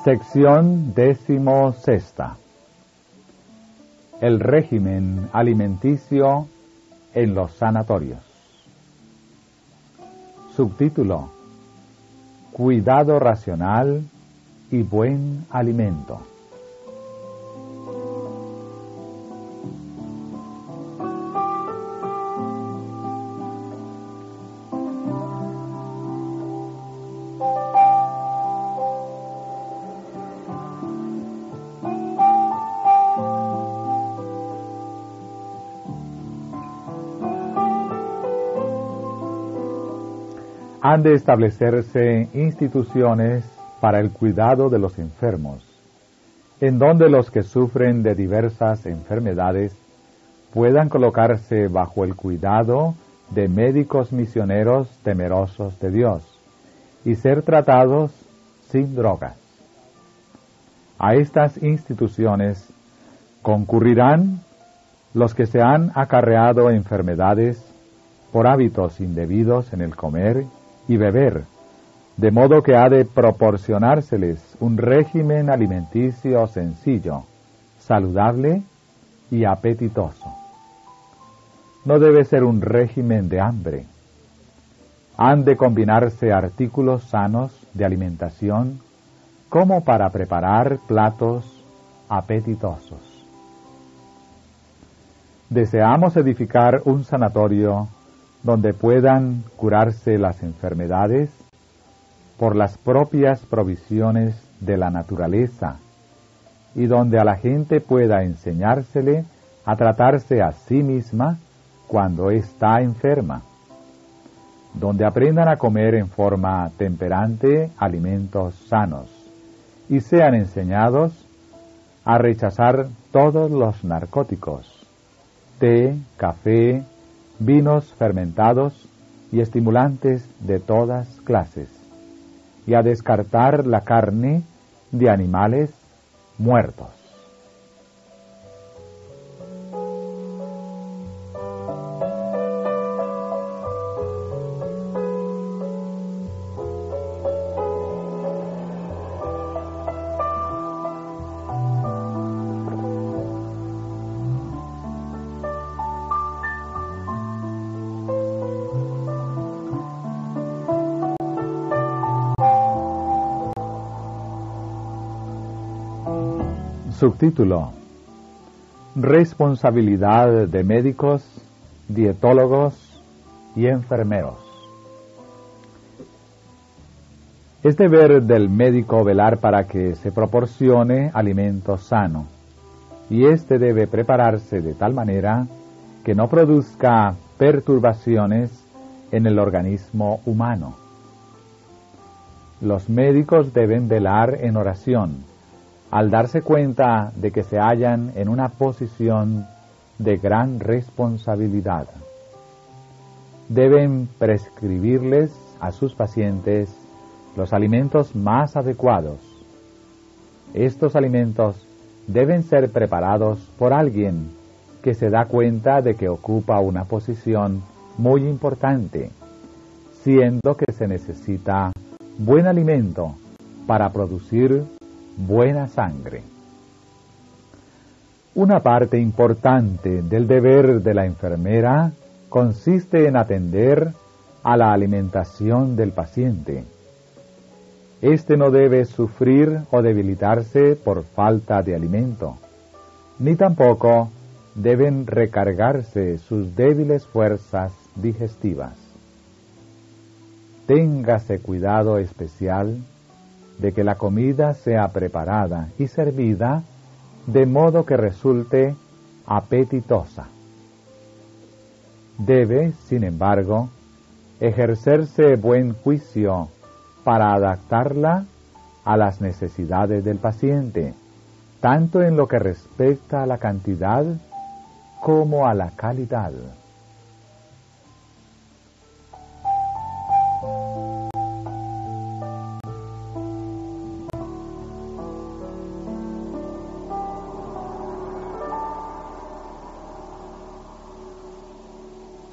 Sección 16. El régimen alimenticio en los sanatorios. Subtítulo: Cuidado racional y buen alimento. Han de establecerse instituciones para el cuidado de los enfermos, en donde los que sufren de diversas enfermedades puedan colocarse bajo el cuidado de médicos misioneros temerosos de Dios y ser tratados sin drogas. A estas instituciones concurrirán los que se han acarreado enfermedades por hábitos indebidos en el comer y beber, de modo que ha de proporcionárseles un régimen alimenticio sencillo, saludable y apetitoso. No debe ser un régimen de hambre. Han de combinarse artículos sanos de alimentación como para preparar platos apetitosos. Deseamos edificar un sanatorio donde puedan curarse las enfermedades por las propias provisiones de la naturaleza y donde a la gente pueda enseñársele a tratarse a sí misma cuando está enferma, donde aprendan a comer en forma temperante alimentos sanos y sean enseñados a rechazar todos los narcóticos, té, café, vinos fermentados y estimulantes de todas clases, y a descartar la carne de animales muertos. Subtítulo: Responsabilidad de médicos, dietólogos y enfermeros. Es deber del médico velar para que se proporcione alimento sano, y éste debe prepararse de tal manera que no produzca perturbaciones en el organismo humano. Los médicos deben velar en oración, al darse cuenta de que se hallan en una posición de gran responsabilidad. Deben prescribirles a sus pacientes los alimentos más adecuados. Estos alimentos deben ser preparados por alguien que se da cuenta de que ocupa una posición muy importante, siendo que se necesita buen alimento para producir buena sangre. Una parte importante del deber de la enfermera consiste en atender a la alimentación del paciente. Este no debe sufrir o debilitarse por falta de alimento, ni tampoco deben recargarse sus débiles fuerzas digestivas. Téngase cuidado especial de que la comida sea preparada y servida de modo que resulte apetitosa. Debe, sin embargo, ejercerse buen juicio para adaptarla a las necesidades del paciente, tanto en lo que respecta a la cantidad como a la calidad.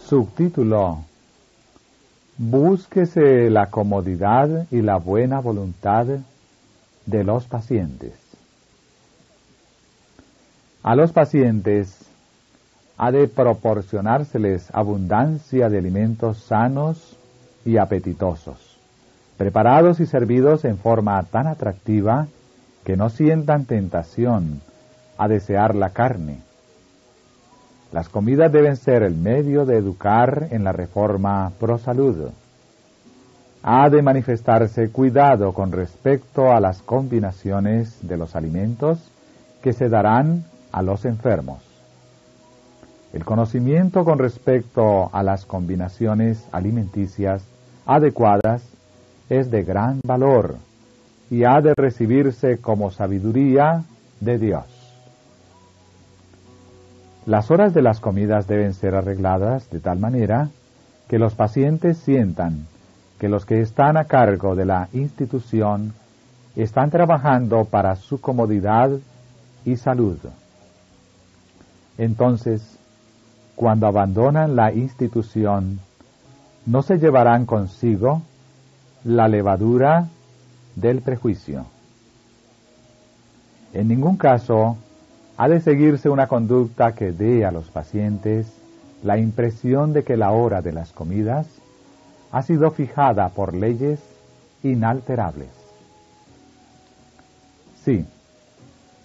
Subtítulo: Búsquese la comodidad y la buena voluntad de los pacientes. A los pacientes ha de proporcionárseles abundancia de alimentos sanos y apetitosos, preparados y servidos en forma tan atractiva que no sientan tentación a desear la carne. Las comidas deben ser el medio de educar en la reforma pro salud. Ha de manifestarse cuidado con respecto a las combinaciones de los alimentos que se darán a los enfermos. El conocimiento con respecto a las combinaciones alimenticias adecuadas es de gran valor y ha de recibirse como sabiduría de Dios. Las horas de las comidas deben ser arregladas de tal manera que los pacientes sientan que los que están a cargo de la institución están trabajando para su comodidad y salud. Entonces, cuando abandonan la institución, no se llevarán consigo la levadura del prejuicio. En ningún caso ha de seguirse una conducta que dé a los pacientes la impresión de que la hora de las comidas ha sido fijada por leyes inalterables. Sí,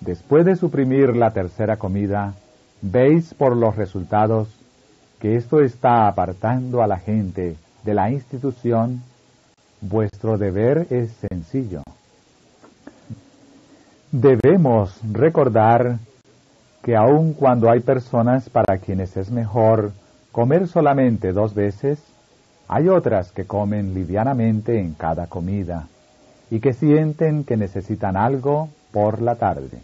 después de suprimir la tercera comida, veis por los resultados que esto está apartando a la gente de la institución. Vuestro deber es sencillo. Debemos recordar que aun cuando hay personas para quienes es mejor comer solamente 2 veces, hay otras que comen livianamente en cada comida y que sienten que necesitan algo por la tarde.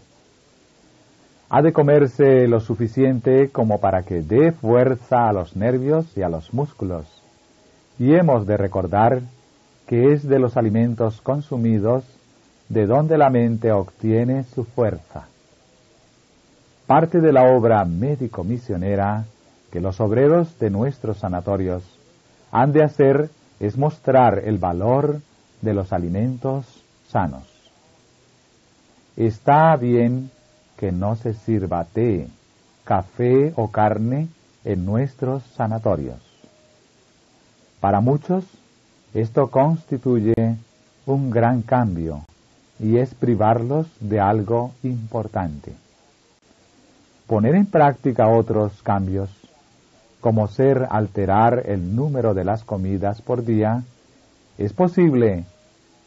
Ha de comerse lo suficiente como para que dé fuerza a los nervios y a los músculos, y hemos de recordar que es de los alimentos consumidos de donde la mente obtiene su fuerza. Parte de la obra médico-misionera que los obreros de nuestros sanatorios han de hacer es mostrar el valor de los alimentos sanos. Está bien que no se sirva té, café o carne en nuestros sanatorios. Para muchos, esto constituye un gran cambio y es privarlos de algo importante. Poner en práctica otros cambios, como ser alterar el número de las comidas por día, es posible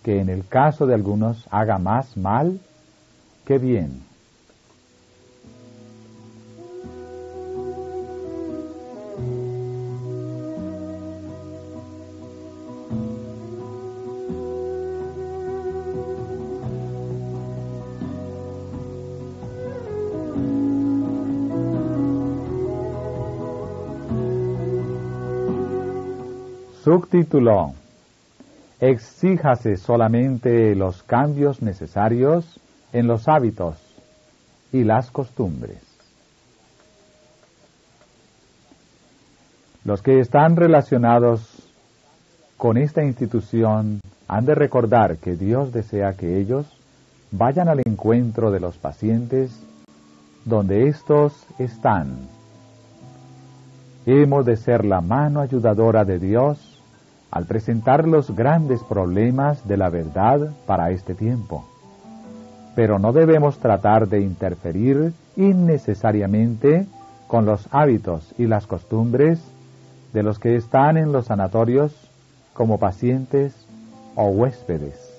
que en el caso de algunos haga más mal que bien. Subtítulo: Exíjase solamente los cambios necesarios en los hábitos y las costumbres. Los que están relacionados con esta institución han de recordar que Dios desea que ellos vayan al encuentro de los pacientes donde éstos están. Hemos de ser la mano ayudadora de Dios al presentar los grandes problemas de la verdad para este tiempo. Pero no debemos tratar de interferir innecesariamente con los hábitos y las costumbres de los que están en los sanatorios como pacientes o huéspedes.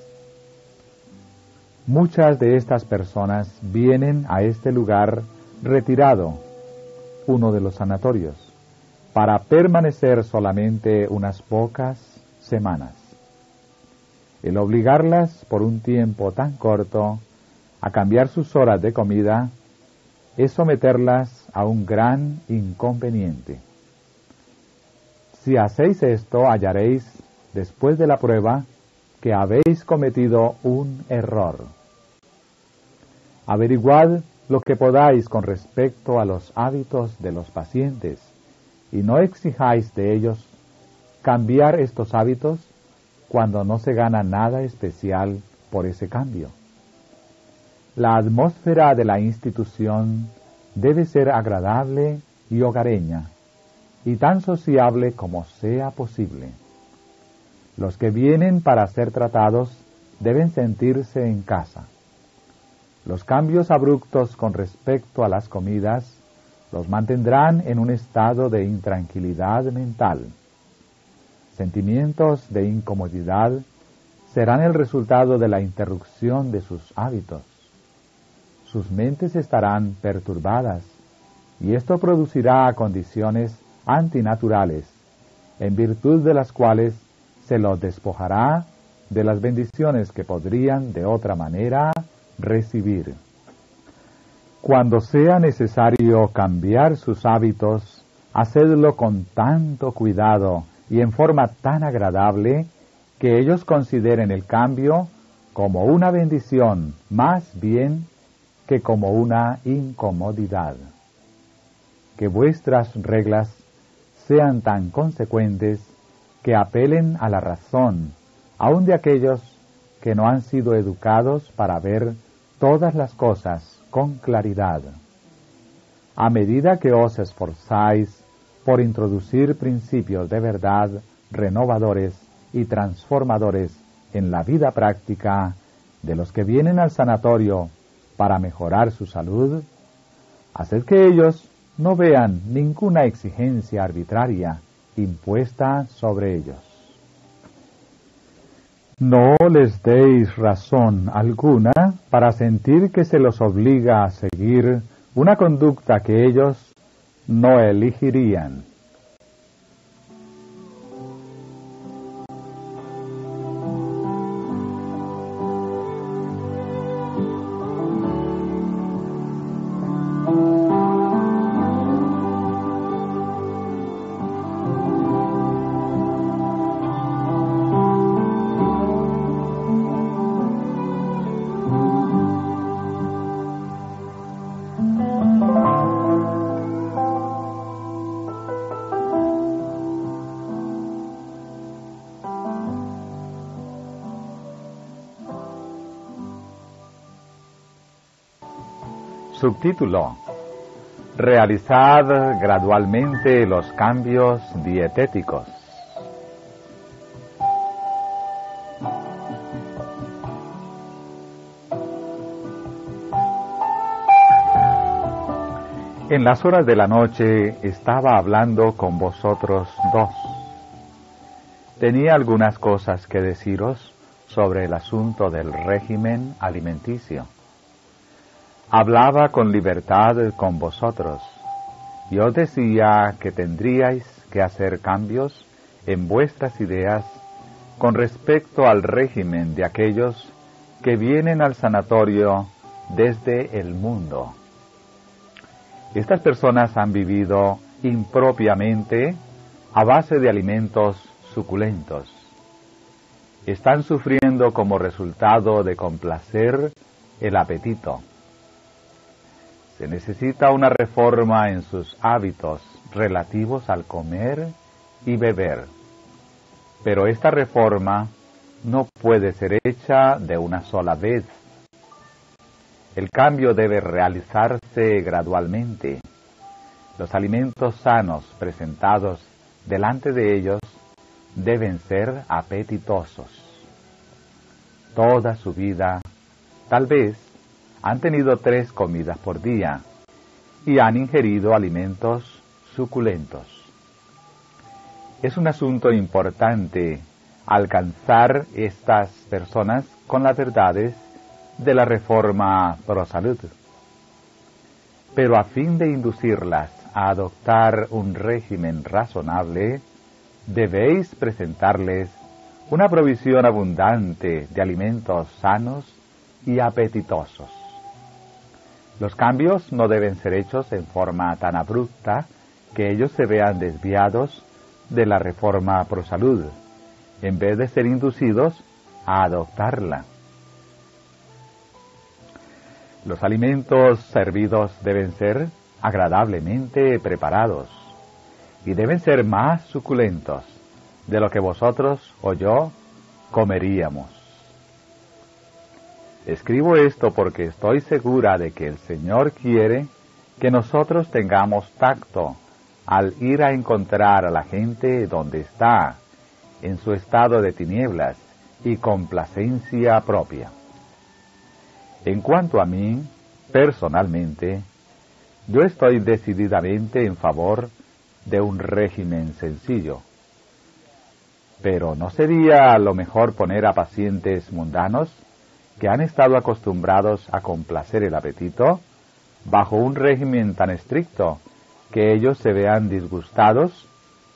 Muchas de estas personas vienen a este lugar retirado, uno de los sanatorios, para permanecer solamente unas pocas semanas. El obligarlas por un tiempo tan corto a cambiar sus horas de comida es someterlas a un gran inconveniente. Si hacéis esto, hallaréis, después de la prueba, que habéis cometido un error. Averiguad lo que podáis con respecto a los hábitos de los pacientes, y no exijáis de ellos cambiar estos hábitos cuando no se gana nada especial por ese cambio. La atmósfera de la institución debe ser agradable y hogareña, y tan sociable como sea posible. Los que vienen para ser tratados deben sentirse en casa. Los cambios abruptos con respecto a las comidas los mantendrán en un estado de intranquilidad mental. Sentimientos de incomodidad serán el resultado de la interrupción de sus hábitos. Sus mentes estarán perturbadas, y esto producirá condiciones antinaturales, en virtud de las cuales se los despojará de las bendiciones que podrían de otra manera recibir. Cuando sea necesario cambiar sus hábitos, hacedlo con tanto cuidado y en forma tan agradable que ellos consideren el cambio como una bendición más bien que como una incomodidad. Que vuestras reglas sean tan consecuentes que apelen a la razón, aun de aquellos que no han sido educados para ver todas las cosas con claridad. A medida que os esforzáis por introducir principios de verdad renovadores y transformadores en la vida práctica de los que vienen al sanatorio para mejorar su salud, haced que ellos no vean ninguna exigencia arbitraria impuesta sobre ellos. No les deis razón alguna para sentir que se los obliga a seguir una conducta que ellos no elegirían. Subtítulo: Realizad gradualmente los cambios dietéticos. En las horas de la noche estaba hablando con vosotros dos. Tenía algunas cosas que deciros sobre el asunto del régimen alimenticio. Hablaba con libertad con vosotros, y os decía que tendríais que hacer cambios en vuestras ideas con respecto al régimen de aquellos que vienen al sanatorio desde el mundo. Estas personas han vivido impropiamente a base de alimentos suculentos. Están sufriendo como resultado de complacer el apetito. Se necesita una reforma en sus hábitos relativos al comer y beber. Pero esta reforma no puede ser hecha de una sola vez. El cambio debe realizarse gradualmente. Los alimentos sanos presentados delante de ellos deben ser apetitosos. Toda su vida, tal vez, han tenido 3 comidas por día y han ingerido alimentos suculentos. Es un asunto importante alcanzar estas personas con las verdades de la reforma pro salud. Pero a fin de inducirlas a adoptar un régimen razonable, debéis presentarles una provisión abundante de alimentos sanos y apetitosos. Los cambios no deben ser hechos en forma tan abrupta que ellos se vean desviados de la reforma pro salud, en vez de ser inducidos a adoptarla. Los alimentos servidos deben ser agradablemente preparados y deben ser más suculentos de lo que vosotros o yo comeríamos. Escribo esto porque estoy segura de que el Señor quiere que nosotros tengamos tacto al ir a encontrar a la gente donde está, en su estado de tinieblas y complacencia propia. En cuanto a mí, personalmente, yo estoy decididamente en favor de un régimen sencillo. Pero ¿no sería lo mejor poner a pacientes mundanos que han estado acostumbrados a complacer el apetito bajo un régimen tan estricto que ellos se vean disgustados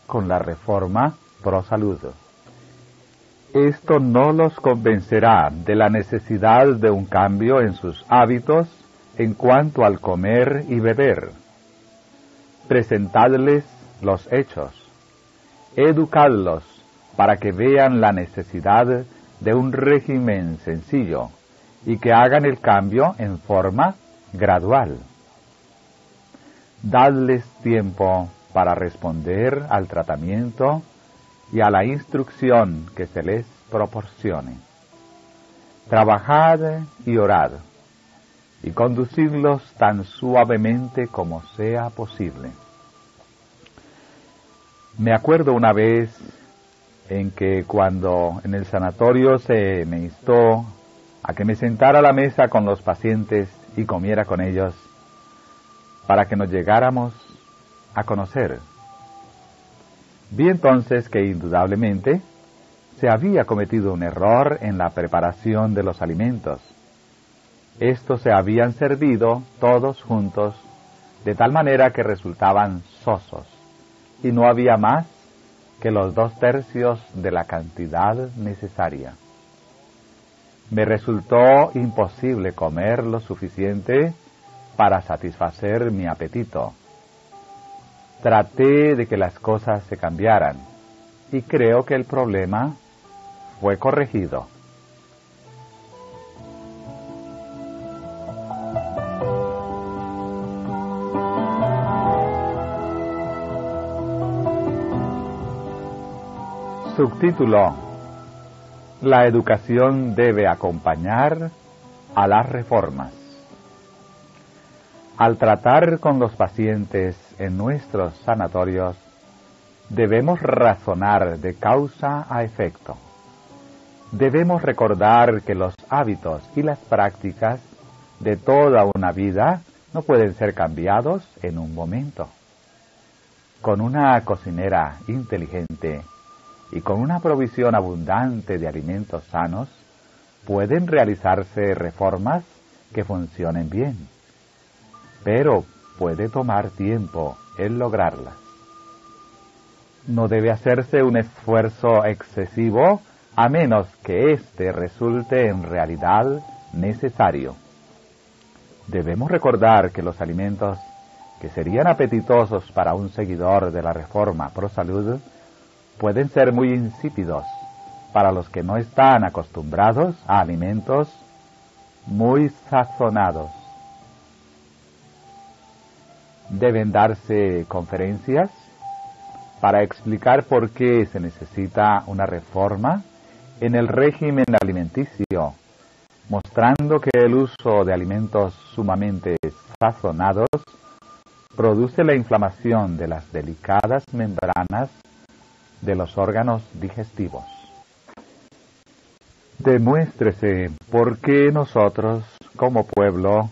con la reforma pro salud? Esto no los convencerá de la necesidad de un cambio en sus hábitos en cuanto al comer y beber. Presentadles los hechos, educadlos para que vean la necesidad de un régimen sencillo y que hagan el cambio en forma gradual. Dadles tiempo para responder al tratamiento y a la instrucción que se les proporcione. Trabajad y orad, y conducidlos tan suavemente como sea posible. Me acuerdo una vez en que cuando en el sanatorio se me instó a que me sentara a la mesa con los pacientes y comiera con ellos para que nos llegáramos a conocer. Vi entonces que indudablemente se había cometido un error en la preparación de los alimentos. Estos se habían servido todos juntos de tal manera que resultaban sosos y no había más que los 2/3 de la cantidad necesaria. Me resultó imposible comer lo suficiente para satisfacer mi apetito. Traté de que las cosas se cambiaran y creo que el problema fue corregido. Subtítulo: La educación debe acompañar a las reformas. Al tratar con los pacientes en nuestros sanatorios, debemos razonar de causa a efecto. Debemos recordar que los hábitos y las prácticas de toda una vida no pueden ser cambiados en un momento. Con una cocinera inteligente y con una provisión abundante de alimentos sanos, pueden realizarse reformas que funcionen bien, pero puede tomar tiempo el lograrlas. No debe hacerse un esfuerzo excesivo a menos que éste resulte en realidad necesario. Debemos recordar que los alimentos que serían apetitosos para un seguidor de la reforma pro salud pueden ser muy insípidos para los que no están acostumbrados a alimentos muy sazonados. Deben darse conferencias para explicar por qué se necesita una reforma en el régimen alimenticio, mostrando que el uso de alimentos sumamente sazonados produce la inflamación de las delicadas membranas de los órganos digestivos. Demuéstrese por qué nosotros, como pueblo,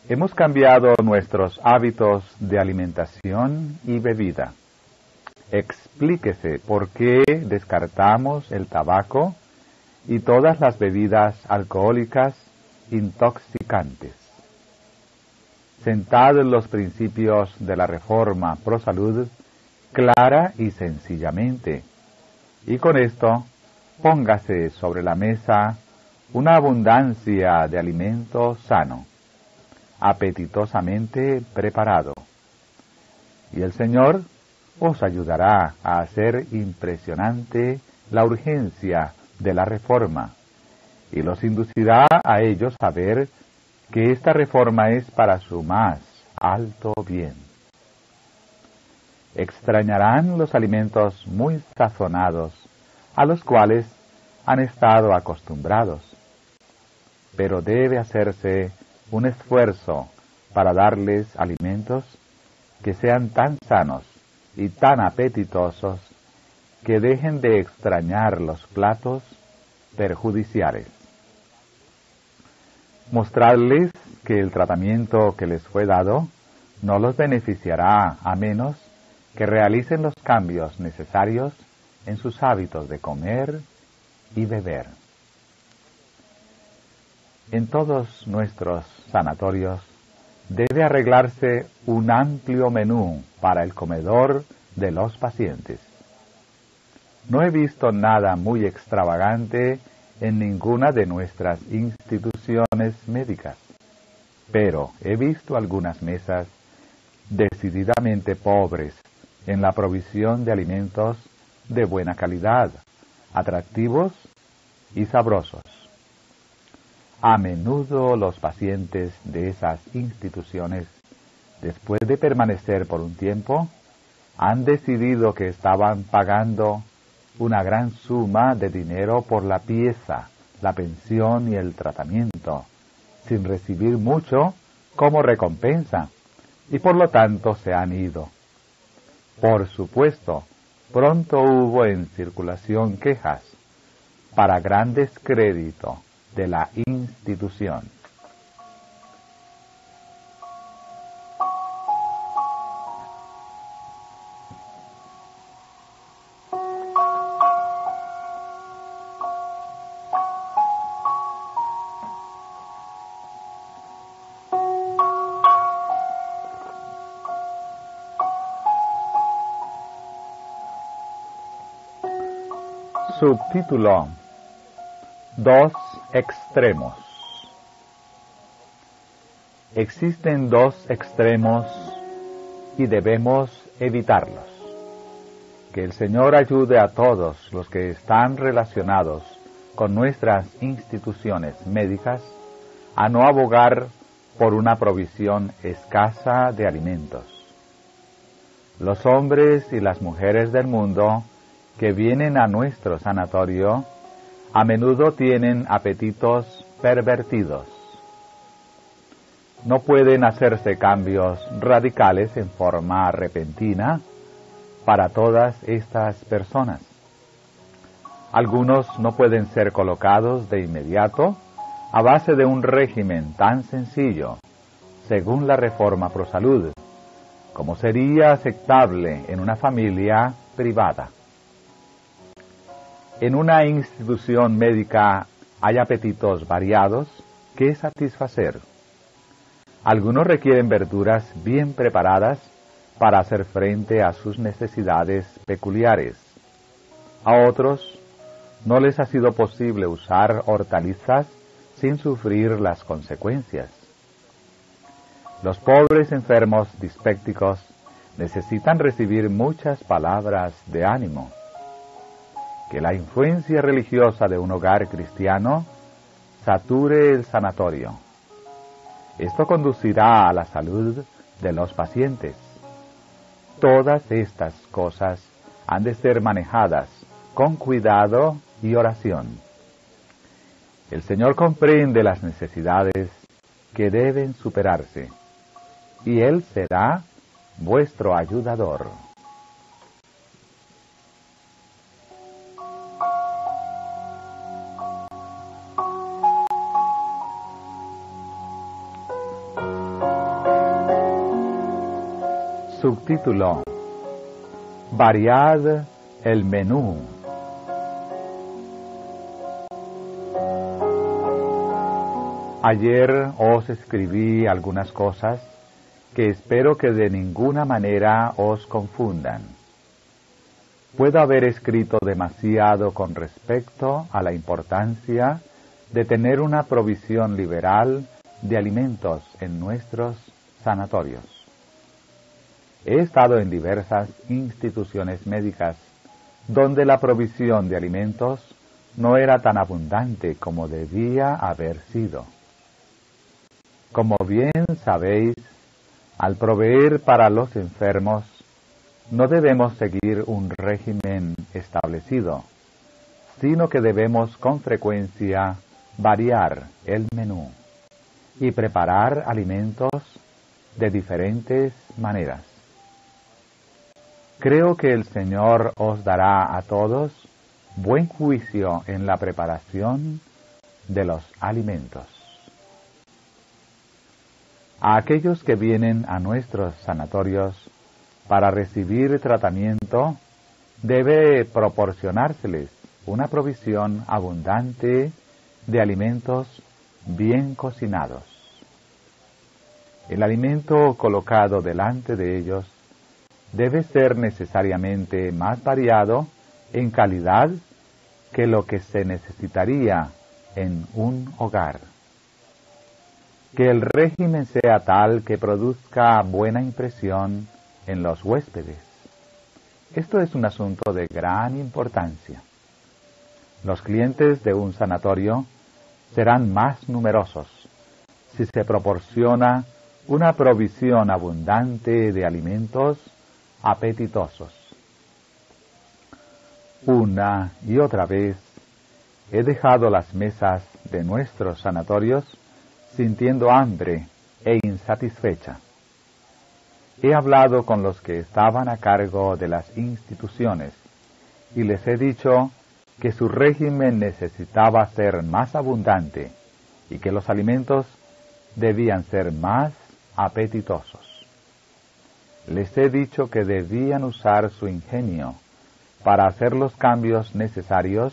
hemos cambiado nuestros hábitos de alimentación y bebida. Explíquese por qué descartamos el tabaco y todas las bebidas alcohólicas intoxicantes. Sentad los principios de la reforma pro salud clara y sencillamente, y con esto póngase sobre la mesa una abundancia de alimento sano, apetitosamente preparado, y el Señor os ayudará a hacer impresionante la urgencia de la reforma, y los inducirá a ellos a ver que esta reforma es para su más alto bien. Extrañarán los alimentos muy sazonados a los cuales han estado acostumbrados. pero debe hacerse un esfuerzo para darles alimentos que sean tan sanos y tan apetitosos que dejen de extrañar los platos perjudiciales. Mostrarles que el tratamiento que les fue dado no los beneficiará a menos que realicen los cambios necesarios en sus hábitos de comer y beber. En todos nuestros sanatorios debe arreglarse un amplio menú para el comedor de los pacientes. No he visto nada muy extravagante en ninguna de nuestras instituciones médicas, pero he visto algunas mesas decididamente pobres en la provisión de alimentos de buena calidad, atractivos y sabrosos. A menudo los pacientes de esas instituciones, después de permanecer por un tiempo, han decidido que estaban pagando una gran suma de dinero por la pieza, la pensión y el tratamiento, sin recibir mucho como recompensa, y por lo tanto se han ido. Por supuesto, pronto hubo en circulación quejas para gran descrédito de la institución. Subtítulo: Dos extremos. Existen dos extremos y debemos evitarlos. Que el Señor ayude a todos los que están relacionados con nuestras instituciones médicas a no abogar por una provisión escasa de alimentos. Los hombres y las mujeres del mundo que vienen a nuestro sanatorio a menudo tienen apetitos pervertidos. No pueden hacerse cambios radicales en forma repentina para todas estas personas. Algunos no pueden ser colocados de inmediato a base de un régimen tan sencillo, según la Reforma Pro Salud, como sería aceptable en una familia privada. En una institución médica hay apetitos variados que satisfacer. Algunos requieren verduras bien preparadas para hacer frente a sus necesidades peculiares. A otros no les ha sido posible usar hortalizas sin sufrir las consecuencias. Los pobres enfermos dispépticos necesitan recibir muchas palabras de ánimo. Que la influencia religiosa de un hogar cristiano sature el sanatorio. Esto conducirá a la salud de los pacientes. Todas estas cosas han de ser manejadas con cuidado y oración. El Señor comprende las necesidades que deben superarse, y Él será vuestro ayudador. Subtítulo: Variad el menú. Ayer os escribí algunas cosas que espero que de ninguna manera os confundan. Puedo haber escrito demasiado con respecto a la importancia de tener una provisión liberal de alimentos en nuestros sanatorios. He estado en diversas instituciones médicas donde la provisión de alimentos no era tan abundante como debía haber sido. Como bien sabéis, al proveer para los enfermos, no debemos seguir un régimen establecido, sino que debemos con frecuencia variar el menú y preparar alimentos de diferentes maneras. Creo que el Señor os dará a todos buen juicio en la preparación de los alimentos. A aquellos que vienen a nuestros sanatorios para recibir tratamiento, debe proporcionárseles una provisión abundante de alimentos bien cocinados. El alimento colocado delante de ellos debe ser necesariamente más variado en calidad que lo que se necesitaría en un hogar. Que el régimen sea tal que produzca buena impresión en los huéspedes. Esto es un asunto de gran importancia. Los clientes de un sanatorio serán más numerosos si se proporciona una provisión abundante de alimentos apetitosos. Una y otra vez he dejado las mesas de nuestros sanatorios sintiendo hambre e insatisfecha. He hablado con los que estaban a cargo de las instituciones y les he dicho que su régimen necesitaba ser más abundante y que los alimentos debían ser más apetitosos. Les he dicho que debían usar su ingenio para hacer los cambios necesarios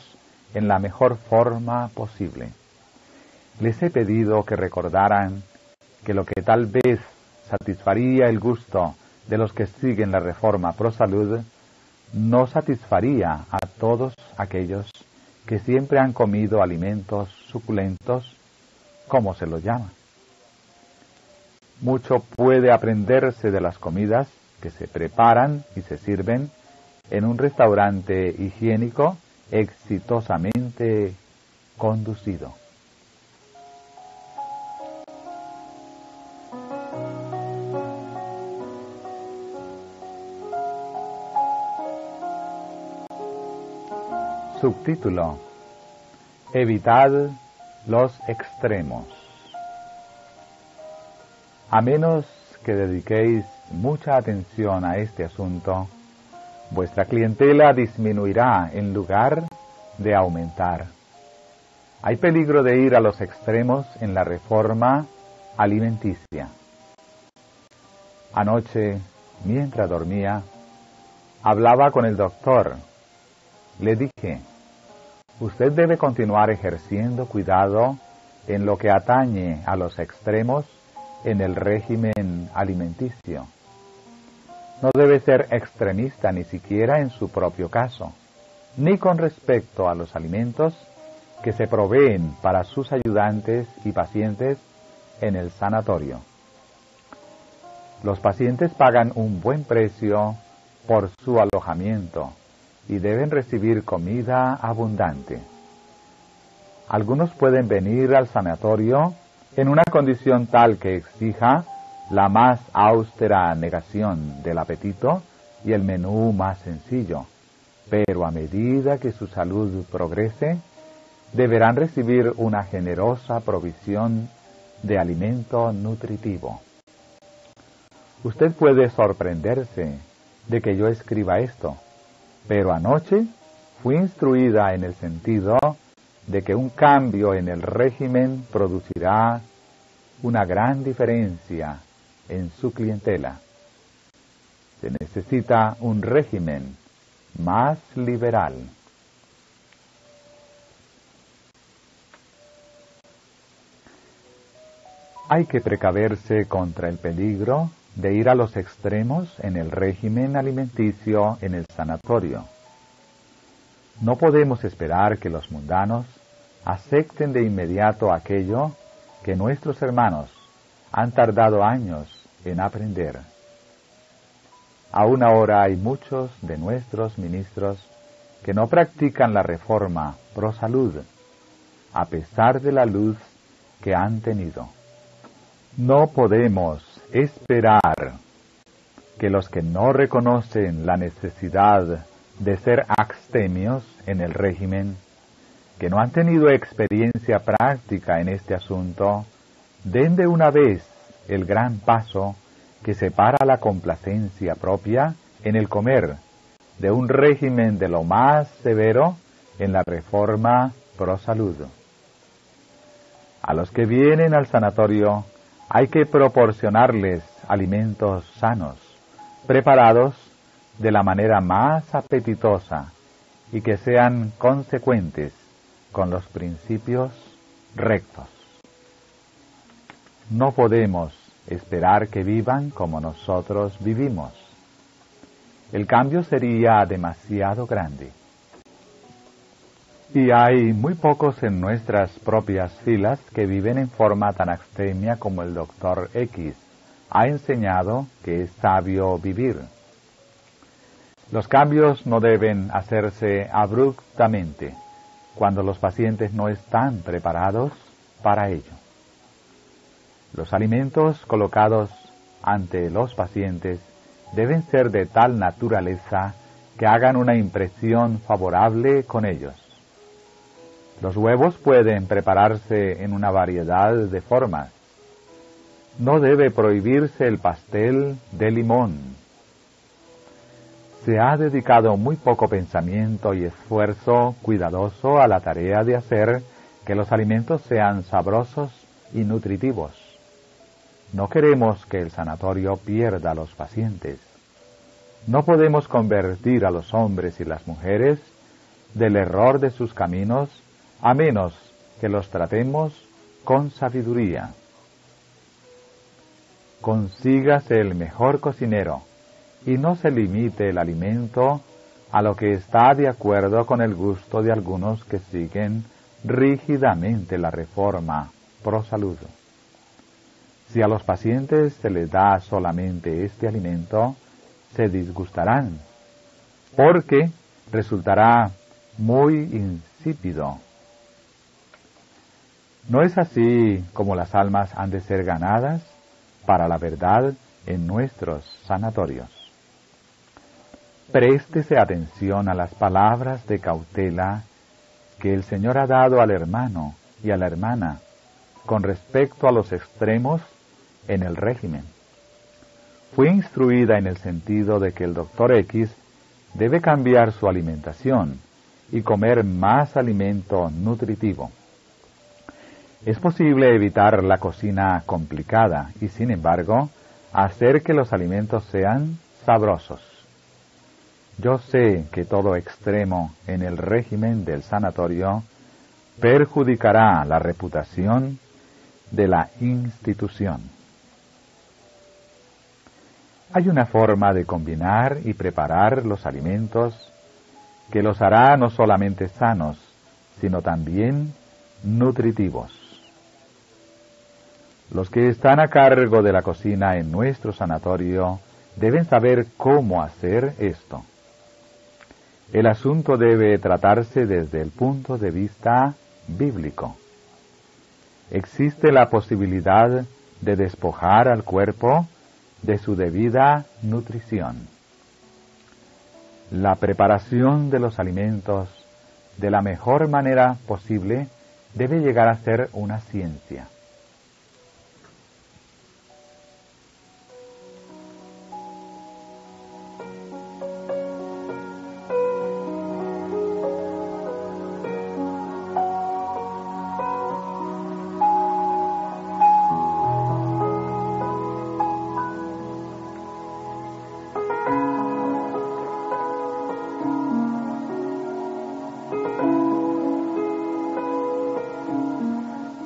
en la mejor forma posible. Les he pedido que recordaran que lo que tal vez satisfaría el gusto de los que siguen la reforma pro salud no satisfaría a todos aquellos que siempre han comido alimentos suculentos, como se los llama. Mucho puede aprenderse de las comidas que se preparan y se sirven en un restaurante higiénico exitosamente conducido. Subtítulo: Evitad los extremos. A menos que dediquéis mucha atención a este asunto, vuestra clientela disminuirá en lugar de aumentar. Hay peligro de ir a los extremos en la reforma alimenticia. Anoche, mientras dormía, hablaba con el doctor. Le dije: usted debe continuar ejerciendo cuidado en lo que atañe a los extremos en el régimen alimenticio. No debe ser extremista ni siquiera en su propio caso, ni con respecto a los alimentos que se proveen para sus ayudantes y pacientes en el sanatorio. Los pacientes pagan un buen precio por su alojamiento y deben recibir comida abundante. Algunos pueden venir al sanatorio en una condición tal que exija la más austera negación del apetito y el menú más sencillo, pero a medida que su salud progrese, deberán recibir una generosa provisión de alimento nutritivo. Usted puede sorprenderse de que yo escriba esto, pero anoche fui instruida en el sentido de que un cambio en el régimen producirá una gran diferencia en su clientela. Se necesita un régimen más liberal. Hay que precaverse contra el peligro de ir a los extremos en el régimen alimenticio en el sanatorio. No podemos esperar que los mundanos acepten de inmediato aquello que nuestros hermanos han tardado años en aprender. Aún ahora hay muchos de nuestros ministros que no practican la reforma pro salud, a pesar de la luz que han tenido. No podemos esperar que los que no reconocen la necesidad de ser abstemios en el régimen que no han tenido experiencia práctica en este asunto, den de una vez el gran paso que separa la complacencia propia en el comer de un régimen de lo más severo en la reforma pro salud. A los que vienen al sanatorio hay que proporcionarles alimentos sanos, preparados de la manera más apetitosa y que sean consecuentes con los principios rectos. No podemos esperar que vivan como nosotros vivimos. El cambio sería demasiado grande. Y hay muy pocos en nuestras propias filas que viven en forma tan abstemia como el Dr. X ha enseñado que es sabio vivir. Los cambios no deben hacerse abruptamente cuando los pacientes no están preparados para ello. Los alimentos colocados ante los pacientes deben ser de tal naturaleza que hagan una impresión favorable con ellos. Los huevos pueden prepararse en una variedad de formas. No debe prohibirse el pastel de limón. Se ha dedicado muy poco pensamiento y esfuerzo cuidadoso a la tarea de hacer que los alimentos sean sabrosos y nutritivos. No queremos que el sanatorio pierda a los pacientes. No podemos convertir a los hombres y las mujeres del error de sus caminos a menos que los tratemos con sabiduría. Consígase el mejor cocinero y no se limite el alimento a lo que está de acuerdo con el gusto de algunos que siguen rígidamente la reforma pro salud. Si a los pacientes se les da solamente este alimento, se disgustarán, porque resultará muy insípido. ¿No es así como las almas han de ser ganadas para la verdad en nuestros sanatorios? Préstese atención a las palabras de cautela que el Señor ha dado al hermano y a la hermana con respecto a los extremos en el régimen. Fui instruida en el sentido de que el Dr. X debe cambiar su alimentación y comer más alimento nutritivo. Es posible evitar la cocina complicada y, sin embargo, hacer que los alimentos sean sabrosos. Yo sé que todo extremo en el régimen del sanatorio perjudicará la reputación de la institución. Hay una forma de combinar y preparar los alimentos que los hará no solamente sanos, sino también nutritivos. Los que están a cargo de la cocina en nuestro sanatorio deben saber cómo hacer esto. El asunto debe tratarse desde el punto de vista bíblico. Existe la posibilidad de despojar al cuerpo de su debida nutrición. La preparación de los alimentos de la mejor manera posible debe llegar a ser una ciencia.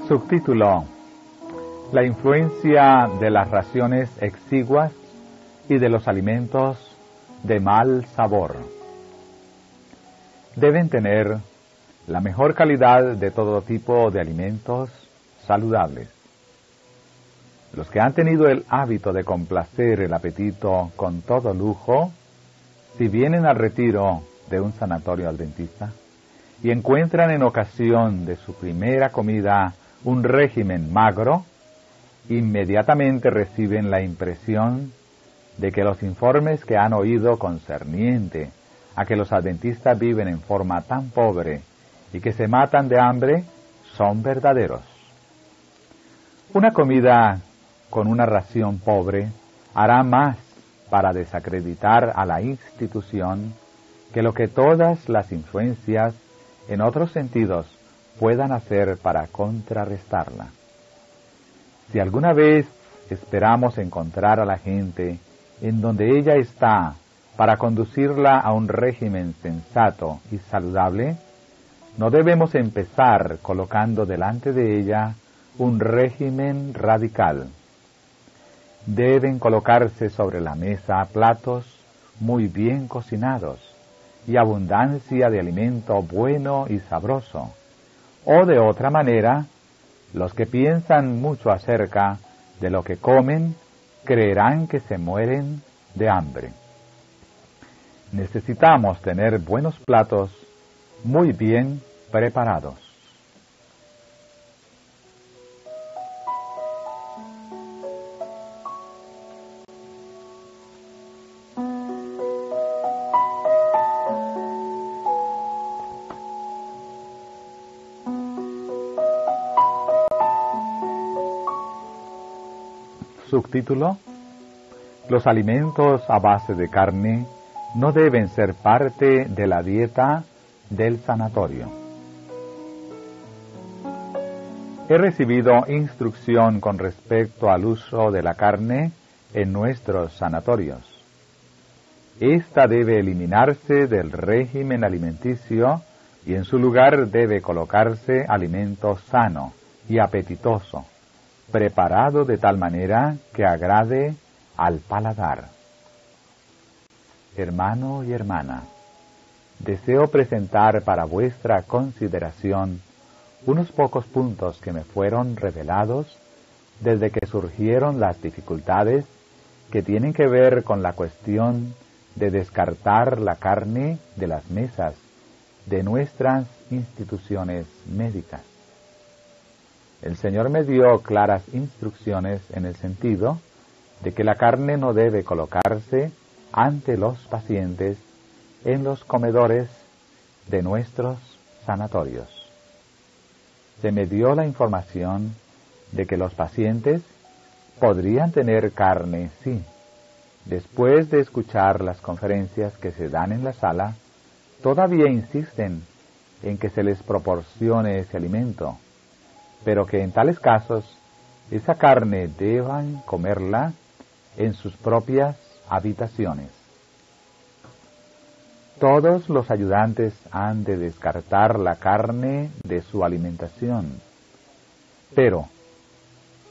Subtítulo: La influencia de las raciones exiguas y de los alimentos de mal sabor. Deben tener la mejor calidad de todo tipo de alimentos saludables. Los que han tenido el hábito de complacer el apetito con todo lujo, si vienen al retiro de un sanatorio adventista y encuentran en ocasión de su primera comida un régimen magro, inmediatamente reciben la impresión de que los informes que han oído concerniente a que los adventistas viven en forma tan pobre y que se matan de hambre son verdaderos. Una comida con una ración pobre hará más para desacreditar a la institución que lo que todas las influencias en otros sentidos puedan hacer para contrarrestarla. Si alguna vez esperamos encontrar a la gente en donde ella está para conducirla a un régimen sensato y saludable, no debemos empezar colocando delante de ella un régimen radical. Deben colocarse sobre la mesa platos muy bien cocinados y abundancia de alimento bueno y sabroso, o de otra manera, los que piensan mucho acerca de lo que comen creerán que se mueren de hambre. Necesitamos tener buenos platos muy bien preparados. Subtítulo: Los alimentos a base de carne no deben ser parte de la dieta del sanatorio. He recibido instrucción con respecto al uso de la carne en nuestros sanatorios. Esta debe eliminarse del régimen alimenticio y en su lugar debe colocarse alimento sano y apetitoso, preparado de tal manera que agrade al paladar. Hermano y hermana, deseo presentar para vuestra consideración unos pocos puntos que me fueron revelados desde que surgieron las dificultades que tienen que ver con la cuestión de descartar la carne de las mesas de nuestras instituciones médicas. El Señor me dio claras instrucciones en el sentido de que la carne no debe colocarse ante los pacientes en los comedores de nuestros sanatorios. Se me dio la información de que los pacientes podrían tener carne, sí. Después de escuchar las conferencias que se dan en la sala, todavía insisten en que se les proporcione ese alimento, pero que en tales casos esa carne deban comerla en sus propias habitaciones. Todos los ayudantes han de descartar la carne de su alimentación, pero,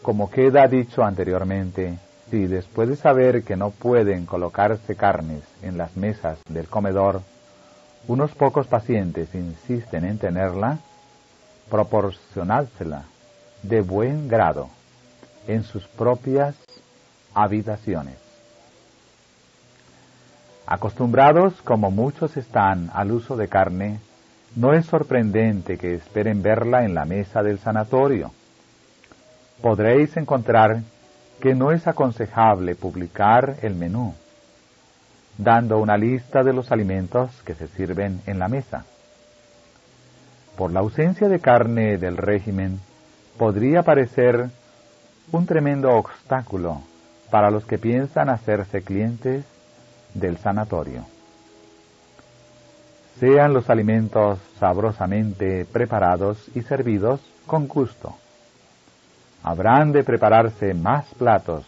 como queda dicho anteriormente, si después de saber que no pueden colocarse carnes en las mesas del comedor, unos pocos pacientes insisten en tenerla, proporcionársela de buen grado en sus propias habitaciones. Acostumbrados como muchos están al uso de carne, no es sorprendente que esperen verla en la mesa del sanatorio. Podréis encontrar que no es aconsejable publicar el menú, dando una lista de los alimentos que se sirven en la mesa. Por la ausencia de carne del régimen, podría parecer un tremendo obstáculo para los que piensan hacerse clientes del sanatorio. Sean los alimentos sabrosamente preparados y servidos con gusto. Habrán de prepararse más platos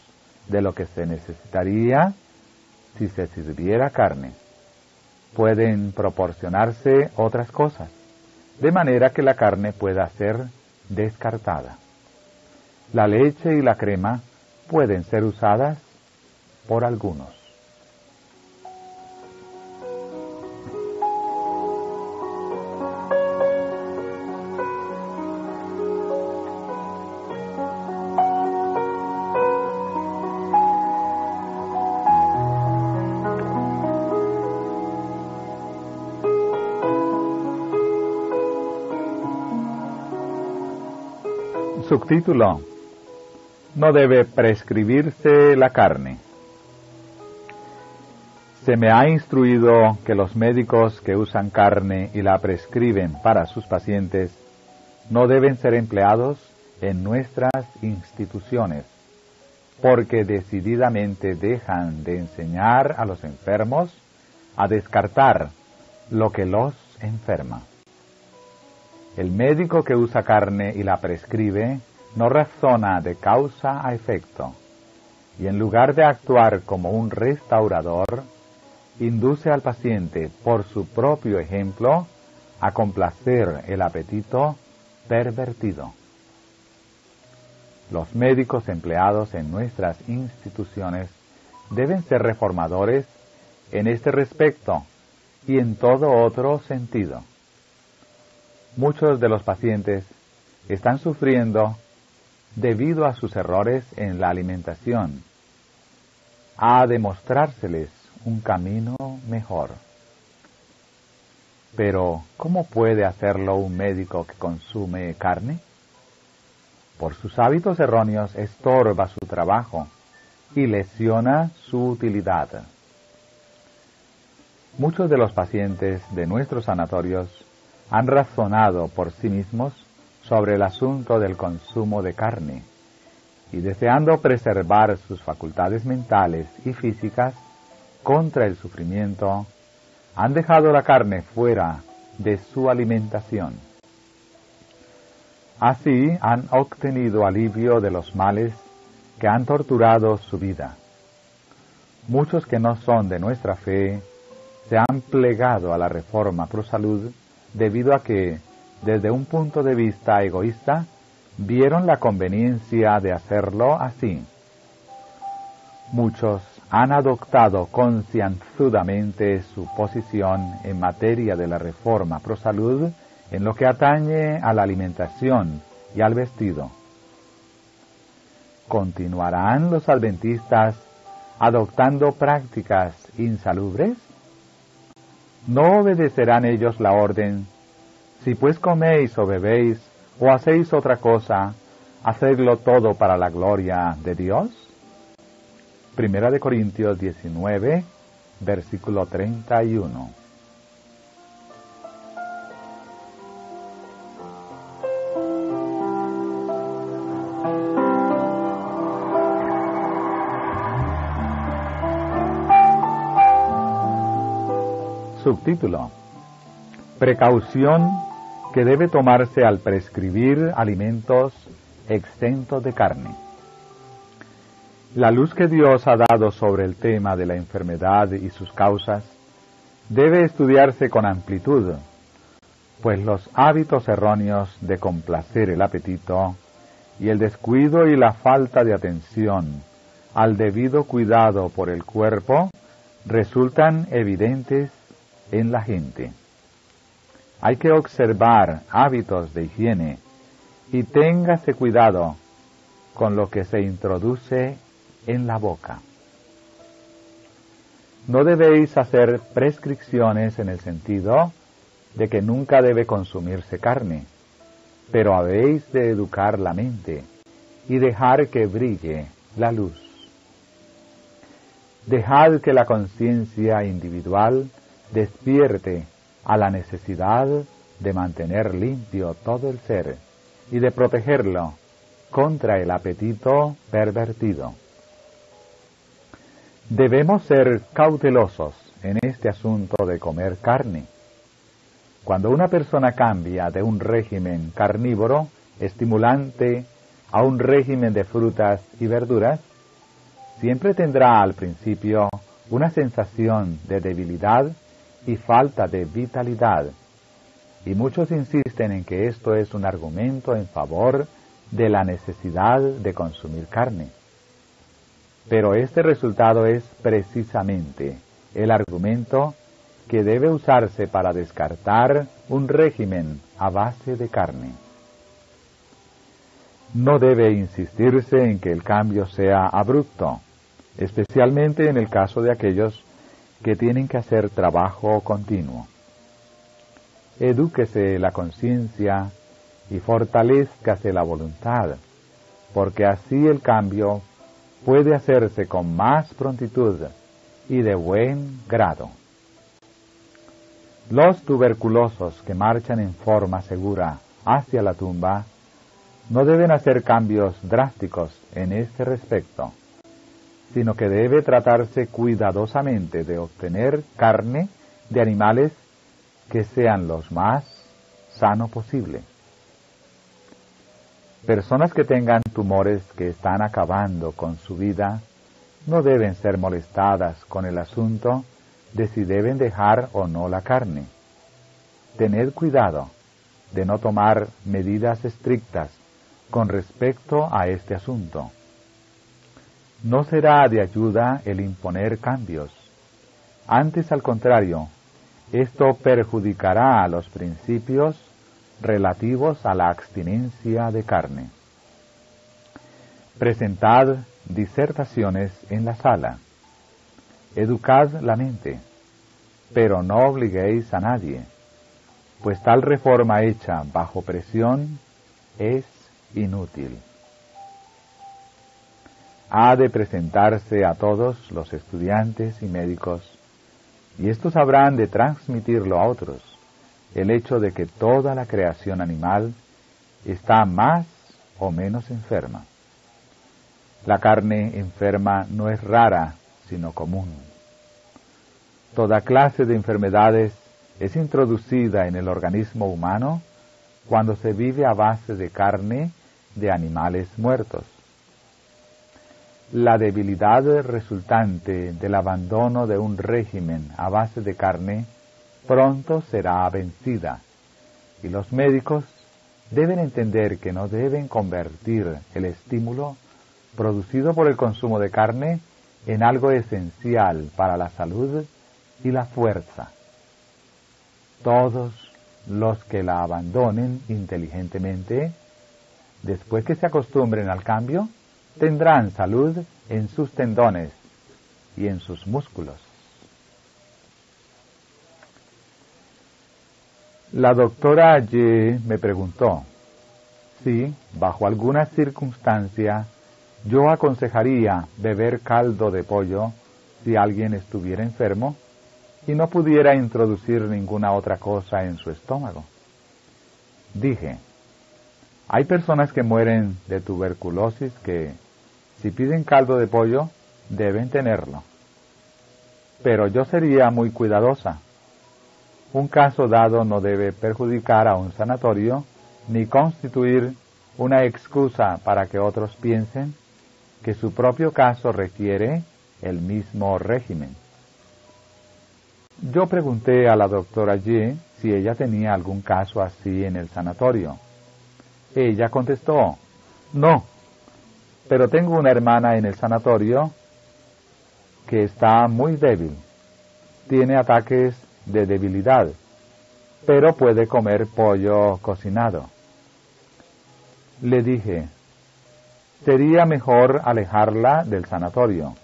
de lo que se necesitaría si se sirviera carne. Pueden proporcionarse otras cosas, de manera que la carne pueda ser descartada. La leche y la crema pueden ser usadas por algunos. Subtítulo: No debe prescribirse la carne. Se me ha instruido que los médicos que usan carne y la prescriben para sus pacientes no deben ser empleados en nuestras instituciones, porque decididamente dejan de enseñar a los enfermos a descartar lo que los enferma. El médico que usa carne y la prescribe no razona de causa a efecto, y en lugar de actuar como un restaurador, induce al paciente por su propio ejemplo a complacer el apetito pervertido. Los médicos empleados en nuestras instituciones deben ser reformadores en este respecto y en todo otro sentido. Muchos de los pacientes están sufriendo debido a sus errores en la alimentación. Ha de mostrárseles un camino mejor. Pero, ¿cómo puede hacerlo un médico que consume carne? Por sus hábitos erróneos estorba su trabajo y lesiona su utilidad. Muchos de los pacientes de nuestros sanatorios han razonado por sí mismos sobre el asunto del consumo de carne y, deseando preservar sus facultades mentales y físicas contra el sufrimiento, han dejado la carne fuera de su alimentación. Así han obtenido alivio de los males que han torturado su vida. Muchos que no son de nuestra fe se han plegado a la reforma pro salud debido a que, desde un punto de vista egoísta, vieron la conveniencia de hacerlo así. Muchos han adoptado concienzudamente su posición en materia de la reforma pro salud en lo que atañe a la alimentación y al vestido. ¿Continuarán los adventistas adoptando prácticas insalubres? ¿No obedecerán ellos la orden: si pues coméis o bebéis o hacéis otra cosa, hacedlo todo para la gloria de Dios? Primera de Corintios 19, versículo 31. Subtítulo: Precaución que debe tomarse al prescribir alimentos exentos de carne. La luz que Dios ha dado sobre el tema de la enfermedad y sus causas debe estudiarse con amplitud, pues los hábitos erróneos de complacer el apetito y el descuido y la falta de atención al debido cuidado por el cuerpo resultan evidentes en la gente. Hay que observar hábitos de higiene y téngase cuidado con lo que se introduce en la boca. No debéis hacer prescripciones en el sentido de que nunca debe consumirse carne, pero habéis de educar la mente y dejar que brille la luz. Dejad que la conciencia individual despierte a la necesidad de mantener limpio todo el ser y de protegerlo contra el apetito pervertido. Debemos ser cautelosos en este asunto de comer carne. Cuando una persona cambia de un régimen carnívoro estimulante a un régimen de frutas y verduras, siempre tendrá al principio una sensación de debilidad y falta de vitalidad, y muchos insisten en que esto es un argumento en favor de la necesidad de consumir carne. Pero este resultado es precisamente el argumento que debe usarse para descartar un régimen a base de carne. No debe insistirse en que el cambio sea abrupto, especialmente en el caso de aquellos que tienen que hacer trabajo continuo. Edúquese la conciencia y fortalézcase la voluntad, porque así el cambio puede hacerse con más prontitud y de buen grado. Los tuberculosos que marchan en forma segura hacia la tumba no deben hacer cambios drásticos en este respecto, sino que debe tratarse cuidadosamente de obtener carne de animales que sean los más sano posible. Personas que tengan tumores que están acabando con su vida no deben ser molestadas con el asunto de si deben dejar o no la carne. Tened cuidado de no tomar medidas estrictas con respecto a este asunto. No será de ayuda el imponer cambios. Antes, al contrario, esto perjudicará a los principios relativos a la abstinencia de carne. Presentad disertaciones en la sala. Educad la mente, pero no obliguéis a nadie, pues tal reforma hecha bajo presión es inútil. Ha de presentarse a todos los estudiantes y médicos, y estos habrán de transmitirlo a otros, el hecho de que toda la creación animal está más o menos enferma. La carne enferma no es rara, sino común. Toda clase de enfermedades es introducida en el organismo humano cuando se vive a base de carne de animales muertos. La debilidad resultante del abandono de un régimen a base de carne pronto será vencida, y los médicos deben entender que no deben convertir el estímulo producido por el consumo de carne en algo esencial para la salud y la fuerza. Todos los que la abandonen inteligentemente, después que se acostumbren al cambio, tendrán salud en sus tendones y en sus músculos. La doctora Y me preguntó si, bajo alguna circunstancia, yo aconsejaría beber caldo de pollo si alguien estuviera enfermo y no pudiera introducir ninguna otra cosa en su estómago. Dije, hay personas que mueren de tuberculosis que, si piden caldo de pollo, deben tenerlo. Pero yo sería muy cuidadosa. Un caso dado no debe perjudicar a un sanatorio ni constituir una excusa para que otros piensen que su propio caso requiere el mismo régimen. Yo pregunté a la doctora Y si ella tenía algún caso así en el sanatorio. Ella contestó, no, pero tengo una hermana en el sanatorio que está muy débil. Tiene ataques de debilidad, pero puede comer pollo cocinado. Le dije, sería mejor alejarla del sanatorio.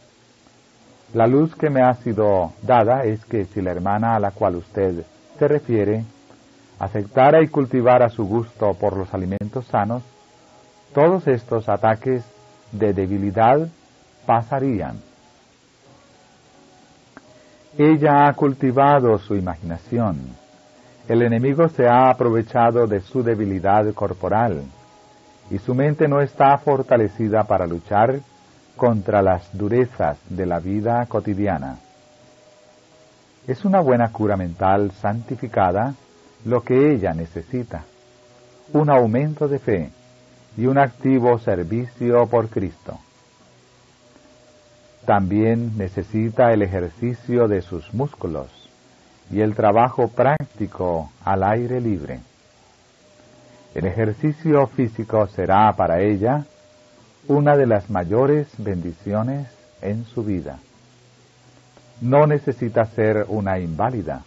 La luz que me ha sido dada es que si la hermana a la cual usted se refiere aceptara y cultivara su gusto por los alimentos sanos, todos estos ataques de debilidad pasarían. Ella ha cultivado su imaginación. El enemigo se ha aprovechado de su debilidad corporal, y su mente no está fortalecida para luchar contra las durezas de la vida cotidiana. Es una buena cura mental santificada lo que ella necesita, un aumento de fe y un activo servicio por Cristo. También necesita el ejercicio de sus músculos y el trabajo práctico al aire libre. El ejercicio físico será para ella una de las mayores bendiciones en su vida. No necesita ser una inválida,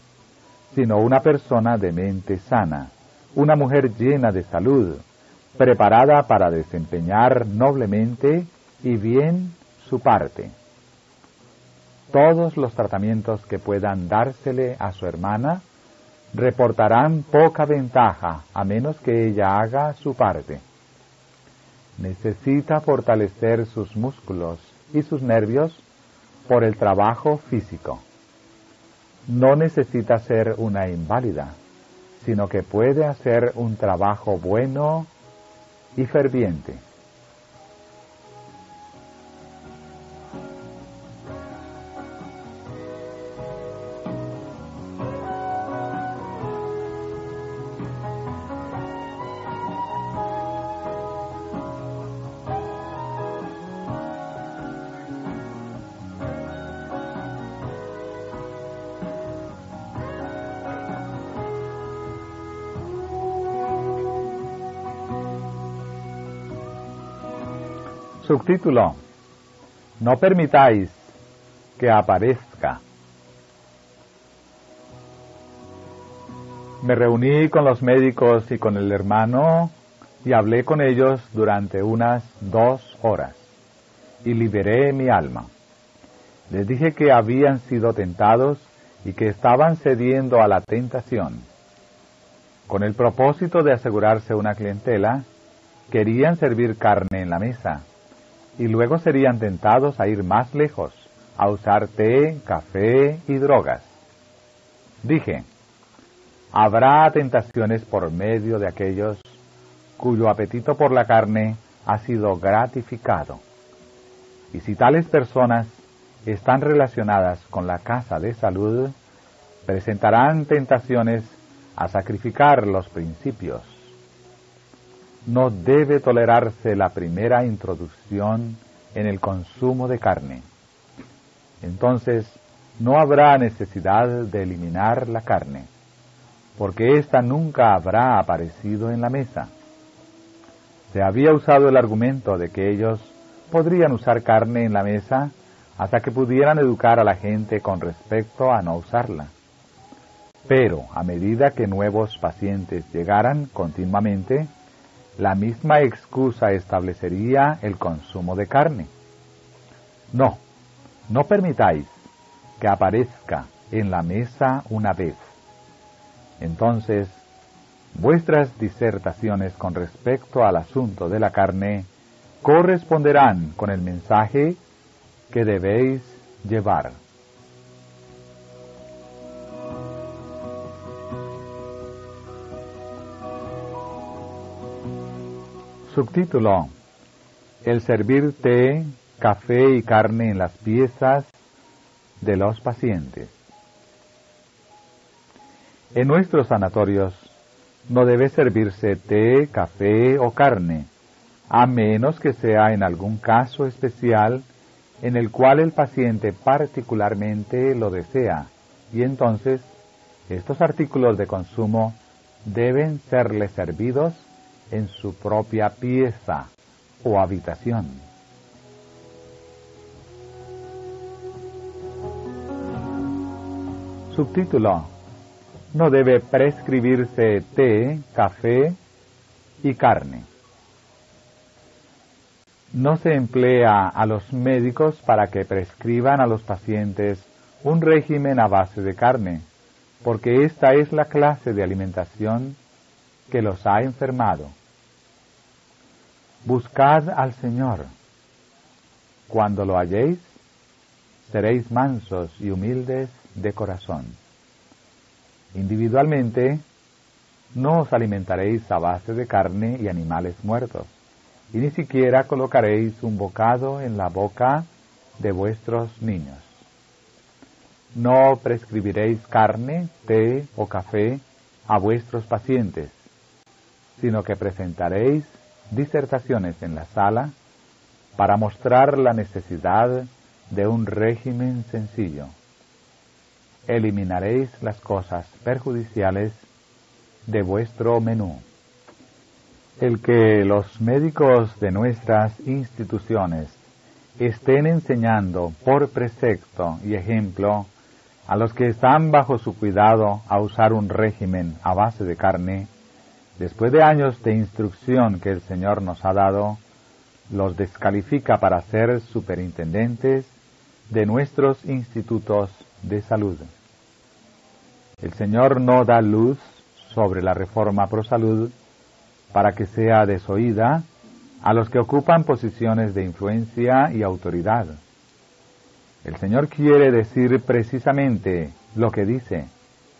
sino una persona de mente sana, una mujer llena de salud, preparada para desempeñar noblemente y bien su parte. Todos los tratamientos que puedan dársele a su hermana reportarán poca ventaja a menos que ella haga su parte. Necesita fortalecer sus músculos y sus nervios por el trabajo físico. No necesita ser una inválida, sino que puede hacer un trabajo bueno y ferviente. Subtítulo: No permitáis que aparezca. Me reuní con los médicos y con el hermano y hablé con ellos durante unas 2 horas y liberé mi alma. Les dije que habían sido tentados y que estaban cediendo a la tentación. Con el propósito de asegurarse una clientela, querían servir carne en la mesa y luego serían tentados a ir más lejos, a usar té, café y drogas. Dije: habrá tentaciones por medio de aquellos cuyo apetito por la carne ha sido gratificado. Y si tales personas están relacionadas con la casa de salud, presentarán tentaciones a sacrificar los principios. No debe tolerarse la primera introducción en el consumo de carne. Entonces, no habrá necesidad de eliminar la carne, porque ésta nunca habrá aparecido en la mesa. Se había usado el argumento de que ellos podrían usar carne en la mesa hasta que pudieran educar a la gente con respecto a no usarla. Pero, a medida que nuevos pacientes llegaran continuamente, la misma excusa establecería el consumo de carne. No permitáis que aparezca en la mesa una vez. Entonces, vuestras disertaciones con respecto al asunto de la carne corresponderán con el mensaje que debéis llevar. Subtítulo: El servir té, café y carne en las piezas de los pacientes. En nuestros sanatorios no debe servirse té, café o carne, a menos que sea en algún caso especial en el cual el paciente particularmente lo desea, y entonces estos artículos de consumo deben serle servidos en su propia pieza o habitación. Subtítulo: No debe prescribirse té, café y carne. No se emplea a los médicos para que prescriban a los pacientes un régimen a base de carne, porque esta es la clase de alimentación que los ha enfermado. Buscad al Señor. Cuando lo halléis, seréis mansos y humildes de corazón. Individualmente, no os alimentaréis a base de carne y animales muertos, y ni siquiera colocaréis un bocado en la boca de vuestros niños. No prescribiréis carne, té o café a vuestros pacientes, sino que presentaréis disertaciones en la sala para mostrar la necesidad de un régimen sencillo. Eliminaréis las cosas perjudiciales de vuestro menú. El que los médicos de nuestras instituciones estén enseñando por precepto y ejemplo a los que están bajo su cuidado a usar un régimen a base de carne, después de años de instrucción que el Señor nos ha dado, los descalifica para ser superintendentes de nuestros institutos de salud. El Señor no da luz sobre la reforma pro salud para que sea desoída a los que ocupan posiciones de influencia y autoridad. El Señor quiere decir precisamente lo que dice,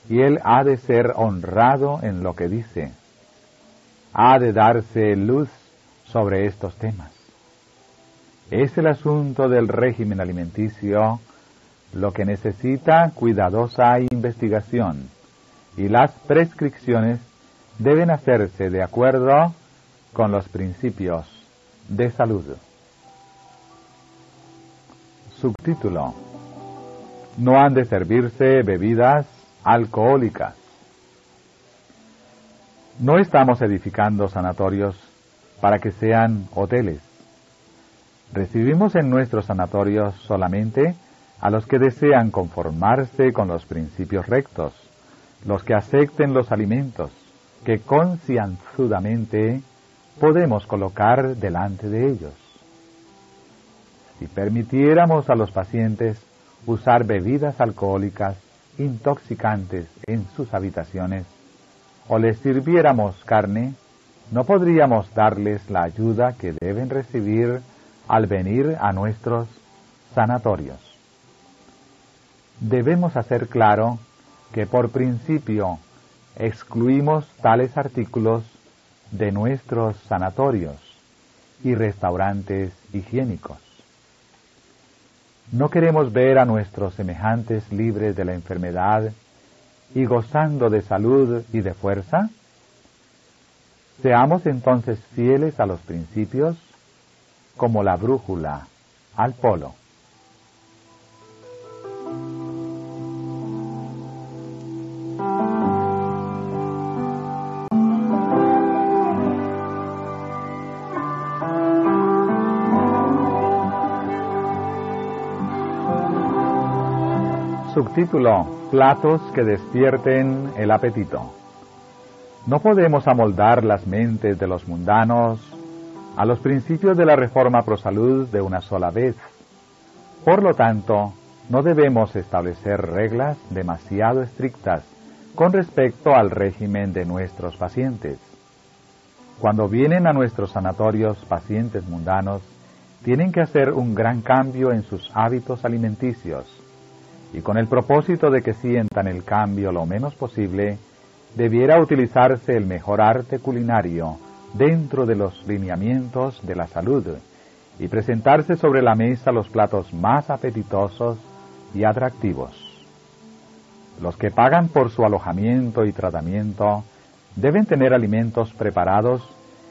y Él ha de ser honrado en lo que dice. Ha de darse luz sobre estos temas. Es el asunto del régimen alimenticio lo que necesita cuidadosa investigación, y las prescripciones deben hacerse de acuerdo con los principios de salud. Subtítulo: No han de servirse bebidas alcohólicas. No estamos edificando sanatorios para que sean hoteles. Recibimos en nuestros sanatorios solamente a los que desean conformarse con los principios rectos, los que acepten los alimentos que concienzudamente podemos colocar delante de ellos. Si permitiéramos a los pacientes usar bebidas alcohólicas intoxicantes en sus habitaciones, o les sirviéramos carne, no podríamos darles la ayuda que deben recibir al venir a nuestros sanatorios. Debemos hacer claro que por principio excluimos tales artículos de nuestros sanatorios y restaurantes higiénicos. ¿No queremos ver a nuestros semejantes libres de la enfermedad y gozando de salud y de fuerza? Seamos entonces fieles a los principios, como la brújula al polo. Subtítulo: Platos que despierten el apetito. No podemos amoldar las mentes de los mundanos a los principios de la reforma pro salud de una sola vez. Por lo tanto, no debemos establecer reglas demasiado estrictas con respecto al régimen de nuestros pacientes. Cuando vienen a nuestros sanatorios pacientes mundanos, tienen que hacer un gran cambio en sus hábitos alimenticios, y con el propósito de que sientan el cambio lo menos posible, debiera utilizarse el mejor arte culinario dentro de los lineamientos de la salud, y presentarse sobre la mesa los platos más apetitosos y atractivos. Los que pagan por su alojamiento y tratamiento deben tener alimentos preparados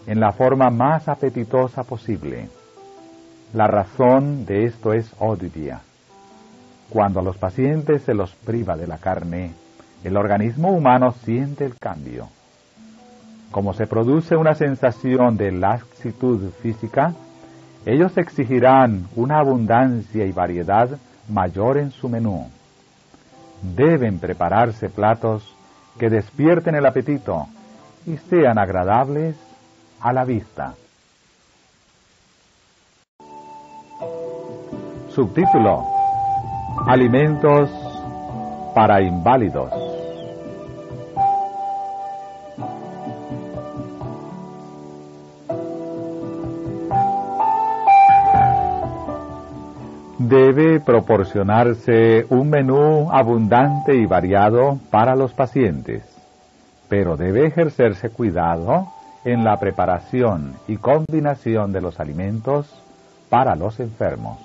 en la forma más apetitosa posible. La razón de esto es obvia. Cuando a los pacientes se los priva de la carne, el organismo humano siente el cambio. Como se produce una sensación de laxitud física, ellos exigirán una abundancia y variedad mayor en su menú. Deben prepararse platos que despierten el apetito y sean agradables a la vista. Subtítulo: Alimentos para inválidos. Debe proporcionarse un menú abundante y variado para los pacientes, pero debe ejercerse cuidado en la preparación y combinación de los alimentos para los enfermos.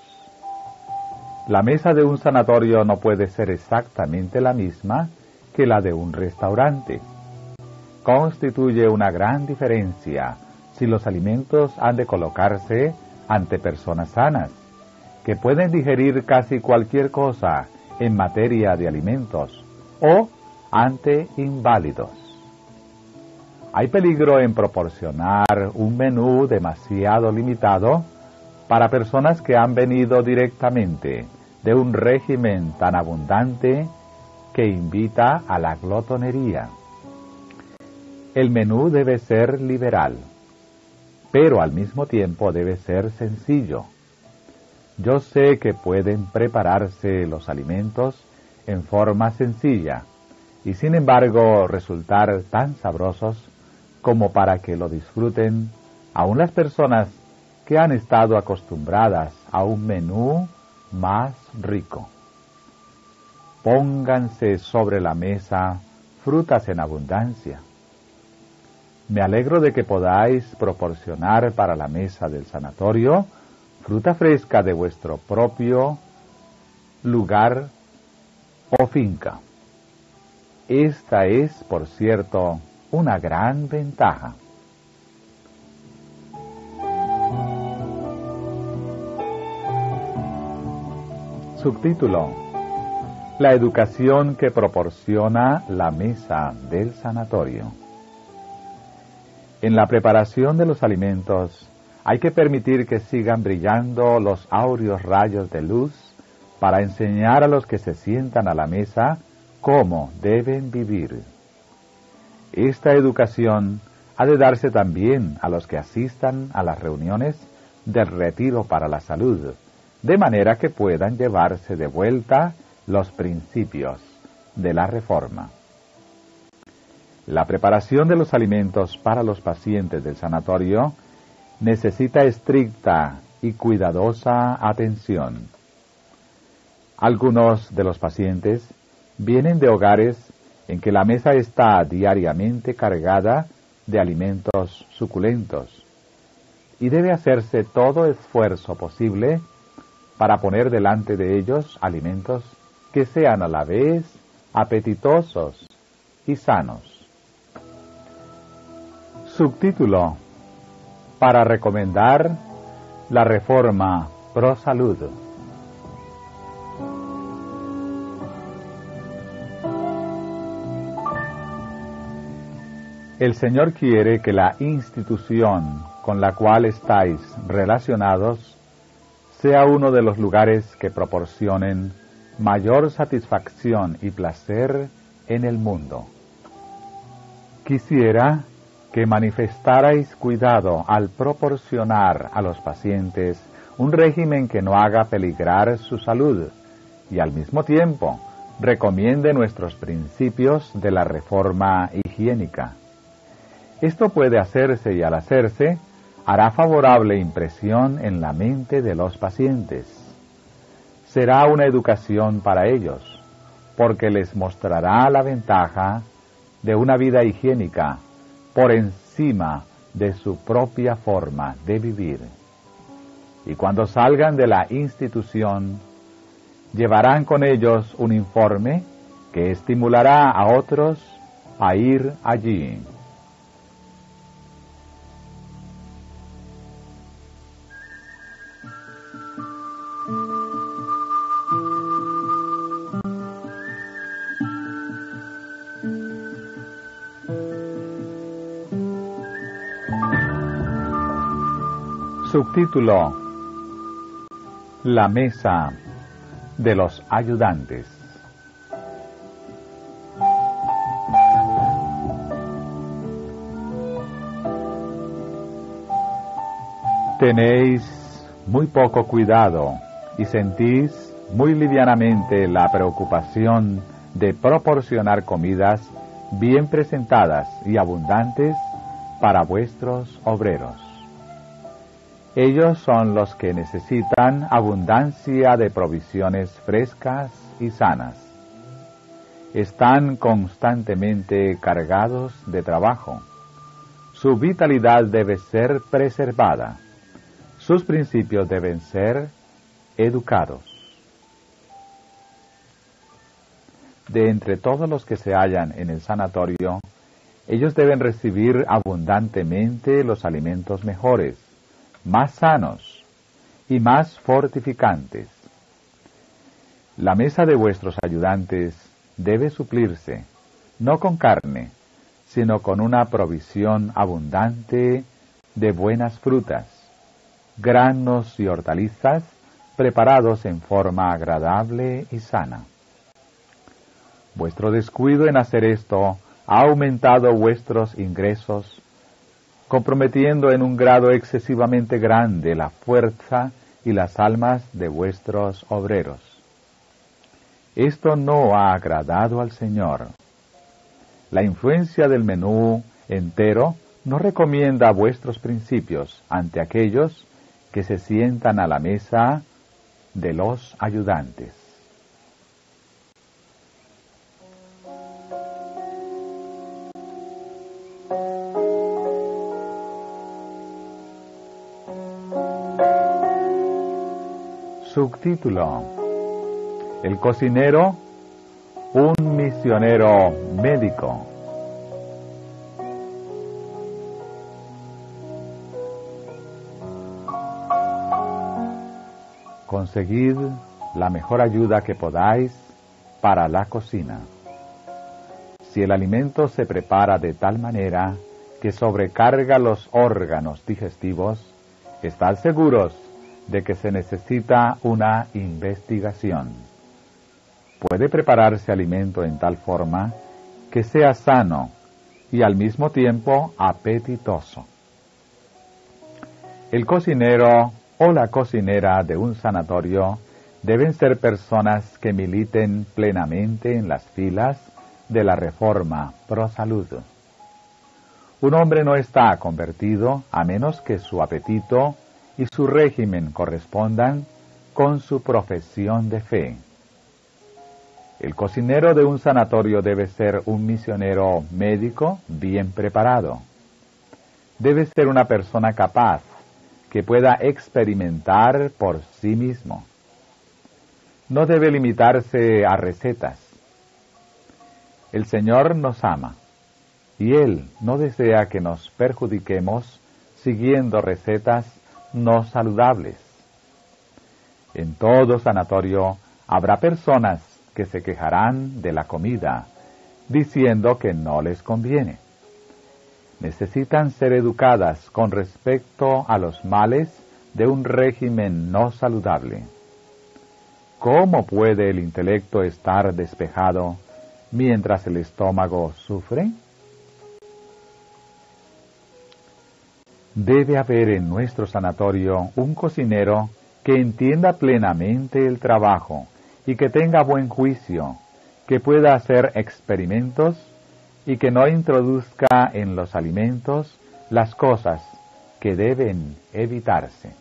La mesa de un sanatorio no puede ser exactamente la misma que la de un restaurante. Constituye una gran diferencia si los alimentos han de colocarse ante personas sanas, que pueden digerir casi cualquier cosa en materia de alimentos, o ante inválidos. Hay peligro en proporcionar un menú demasiado limitado para personas que han venido directamente de un régimen tan abundante que invita a la glotonería. El menú debe ser liberal, pero al mismo tiempo debe ser sencillo. Yo sé que pueden prepararse los alimentos en forma sencilla y sin embargo resultar tan sabrosos como para que lo disfruten aún las personas que han estado acostumbradas a un menú más rico. Pónganse sobre la mesa frutas en abundancia. Me alegro de que podáis proporcionar para la mesa del sanatorio fruta fresca de vuestro propio lugar o finca. Esta es, por cierto, una gran ventaja. Subtítulo: La educación que proporciona la mesa del sanatorio. En la preparación de los alimentos hay que permitir que sigan brillando los áureos rayos de luz para enseñar a los que se sientan a la mesa cómo deben vivir. Esta educación ha de darse también a los que asistan a las reuniones del Retiro para la Salud, de manera que puedan llevarse de vuelta los principios de la Reforma. La preparación de los alimentos para los pacientes del sanatorio necesita estricta y cuidadosa atención. Algunos de los pacientes vienen de hogares en que la mesa está diariamente cargada de alimentos suculentos y debe hacerse todo esfuerzo posible para poner delante de ellos alimentos que sean a la vez apetitosos y sanos. Subtítulo: Para recomendar la Reforma Pro Salud. El Señor quiere que la institución con la cual estáis relacionados sea uno de los lugares que proporcionen mayor satisfacción y placer en el mundo. Quisiera que manifestarais cuidado al proporcionar a los pacientes un régimen que no haga peligrar su salud y al mismo tiempo recomiende nuestros principios de la reforma higiénica. Esto puede hacerse y al hacerse hará favorable impresión en la mente de los pacientes. Será una educación para ellos, porque les mostrará la ventaja de una vida higiénica por encima de su propia forma de vivir. Y cuando salgan de la institución, llevarán con ellos un informe que estimulará a otros a ir allí. Subtítulo: La mesa de los ayudantes. Tenéis muy poco cuidado y sentís muy livianamente la preocupación de proporcionar comidas bien presentadas y abundantes para vuestros obreros. Ellos son los que necesitan abundancia de provisiones frescas y sanas. Están constantemente cargados de trabajo. Su vitalidad debe ser preservada. Sus principios deben ser educados. De entre todos los que se hallan en el sanatorio, ellos deben recibir abundantemente los alimentos mejores, más sanos y más fortificantes. La mesa de vuestros ayudantes debe suplirse, no con carne, sino con una provisión abundante de buenas frutas, granos y hortalizas preparados en forma agradable y sana. Vuestro descuido en hacer esto ha aumentado vuestros ingresos, comprometiendo en un grado excesivamente grande la fuerza y las almas de vuestros obreros. Esto no ha agradado al Señor. La influencia del menú entero no recomienda vuestros principios ante aquellos que se sientan a la mesa de los ayudantes. Subtítulo: El cocinero, un misionero médico. Conseguid la mejor ayuda que podáis para la cocina. Si el alimento se prepara de tal manera que sobrecarga los órganos digestivos, estad seguros de que se necesita una investigación. Puede prepararse alimento en tal forma que sea sano y al mismo tiempo apetitoso. El cocinero o la cocinera de un sanatorio deben ser personas que militen plenamente en las filas de la reforma pro salud. Un hombre no está convertido a menos que su apetito y su régimen correspondan con su profesión de fe. El cocinero de un sanatorio debe ser un misionero médico bien preparado. Debe ser una persona capaz que pueda experimentar por sí mismo. No debe limitarse a recetas. El Señor nos ama y Él no desea que nos perjudiquemos siguiendo recetas no saludables. En todo sanatorio habrá personas que se quejarán de la comida, diciendo que no les conviene. Necesitan ser educadas con respecto a los males de un régimen no saludable. ¿Cómo puede el intelecto estar despejado mientras el estómago sufre? Debe haber en nuestro sanatorio un cocinero que entienda plenamente el trabajo y que tenga buen juicio, que pueda hacer experimentos y que no introduzca en los alimentos las cosas que deben evitarse.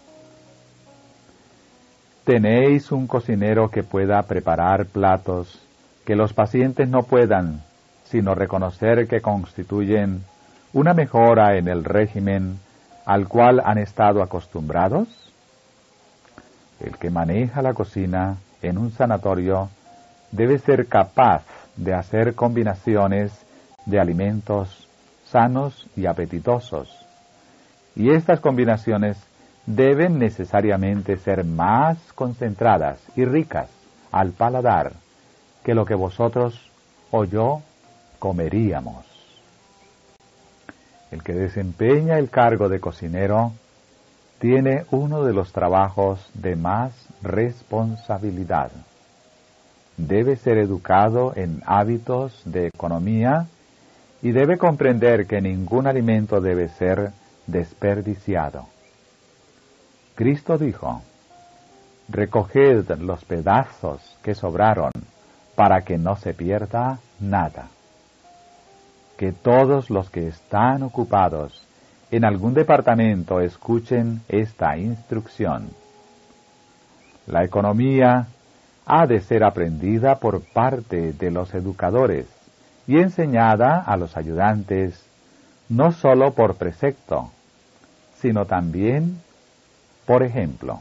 ¿Tenéis un cocinero que pueda preparar platos que los pacientes no puedan sino reconocer que constituyen una mejora en el régimen al cual han estado acostumbrados? El que maneja la cocina en un sanatorio debe ser capaz de hacer combinaciones de alimentos sanos y apetitosos, y estas combinaciones deben necesariamente ser más concentradas y ricas al paladar que lo que vosotros o yo comeríamos. El que desempeña el cargo de cocinero tiene uno de los trabajos de más responsabilidad. Debe ser educado en hábitos de economía y debe comprender que ningún alimento debe ser desperdiciado. Cristo dijo: recoged los pedazos que sobraron para que no se pierda nada. Que todos los que están ocupados en algún departamento escuchen esta instrucción. La economía ha de ser aprendida por parte de los educadores y enseñada a los ayudantes, no solo por precepto, sino también por ejemplo.